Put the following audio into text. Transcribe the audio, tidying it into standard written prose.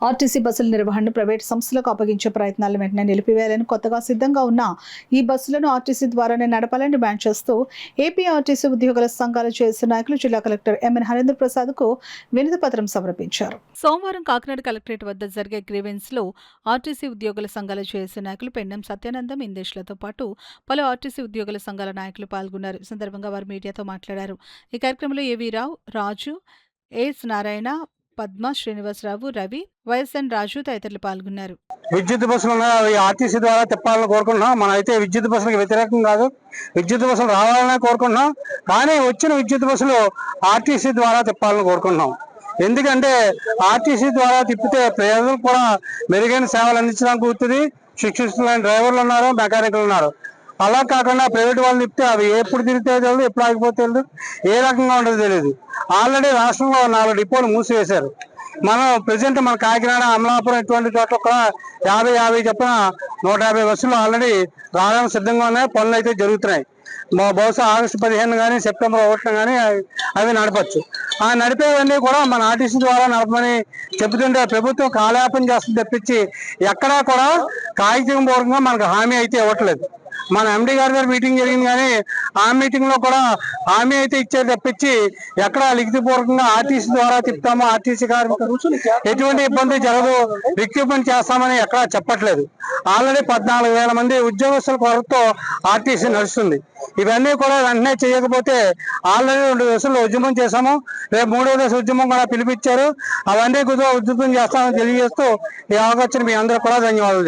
RTC బస్సుల నిర్వహణను private సంస్థలకు అప్పగించే ప్రయత్నాలను వెంటనే నిలిపివేయాలని, కొత్తగా సిద్ధంగా ఉన్న ఈ బస్సులను ఆర్టీసీ ద్వారానే నడపాలని డిమాండ్ చేస్తూ ఏపీ ఆర్టీసీ ఉద్యోగుల సంఘాల జేఏసీ నాయకులు జిల్లా కలెక్టర్ ఎంఎన్ హరేంద్ర ప్రసాద్ కు వినతి పత్రం సమర్పించారు. సోమవారం కాకినాడ కలెక్టరేట్ వద్ద జరిగే గ్రీవెన్స్ లో ఆర్టీసీ ఉద్యోగుల సంఘాల జేఏసీ నాయకులు పెండం సత్యానందం, ఇందేశ్లతో పాటు పలు ఆర్టీసీ ఉద్యోగుల సంఘాల నాయకులు పాల్గొన్నారు. ఈ సందర్భంగా వారు మీడియాతో మాట్లాడారు. ఈ కార్యక్రమంలో ఏవీ రావు, రాజు, ఎస్ నారాయణ, పద్మ, శ్రీనివాసరావు, రవి, వైఎస్ఎన్ రాజు తదితరులు పాల్గొన్నారు. విద్యుత్ బస్సులు ఆర్టీసీ ద్వారా తిప్పాలని కోరుకుంటున్నాం. మనం అయితే విద్యుత్ బస్సులకు వ్యతిరేకం కాదు, విద్యుత్ బస్సులు రావాలని కోరుకుంటున్నాం. కానీ వచ్చిన విద్యుత్ బస్సులు ఆర్టీసీ ద్వారా తిప్పాలని కోరుకుంటున్నాం. ఎందుకంటే ఆర్టీసీ ద్వారా తిప్పితే ప్రజలకు కూడా మెరుగైన సేవలు అందించడానికి అవుతుంది. శిక్షిస్తున్న డ్రైవర్లు ఉన్నారు, మెకానికల్ ఉన్నారు. అలా కాకుండా ప్రైవేట్ వాళ్ళు తిప్పితే అవి ఎప్పుడు తిరిగితే తెలియదు, ఎప్పుడు ఆగిపోతే తెలియదు, ఏ రకంగా ఉండదో తెలియదు. ఆల్రెడీ రాష్ట్రంలో 4 డిపోలు మూసివేశారు. మనం ప్రజెంట్ మన కాకినాడ, అమలాపురం ఇటువంటి చోట్ల కూడా 50 చెప్పిన 150 బస్సులు ఆల్రెడీ రావడానికి సిద్ధంగా ఉన్నాయి. పనులు అయితే జరుగుతున్నాయి. బహుశా ఆగస్టు 15 కానీ సెప్టెంబర్ 1 కానీ అవి నడపచ్చు. ఆ నడిపేవన్నీ కూడా మన ఆర్టీసీ ద్వారా నడపమని చెబుతుంటే ప్రభుత్వం కాలయాపన చేస్తుంది తప్పించి ఎక్కడా కూడా కాగితం పూర్వకంగా మనకు హామీ అయితే ఇవ్వట్లేదు. మన ఎండి గారి మీటింగ్ జరిగింది, కానీ ఆ మీటింగ్ లో కూడా హామీ అయితే ఇచ్చేది తప్పించి ఎక్కడ లిఖితపూర్వకంగా ఆర్టీసీ ద్వారా తిప్పుతాము, ఆర్టీసీ కార్మికులు ఎటువంటి ఇబ్బంది జరగదు, రిక్రూట్మెంట్ చేస్తామని ఎక్కడా చెప్పట్లేదు. ఆల్రెడీ 14,000 మంది ఉద్యోగస్తుల కొరతో ఆర్టీసీ నడుస్తుంది. ఇవన్నీ కూడా వెంటనే చేయకపోతే ఆల్రెడీ 2 దశలు ఉద్యమం చేశాము, రేపు 3వ దశ ఉద్యమం కూడా పిలిపించారు. అవన్నీ కూడా ఉద్యమం చేస్తామని తెలియజేస్తూ ఈ అవకాశం మీ అందరూ కూడా ధన్యవాదాలు.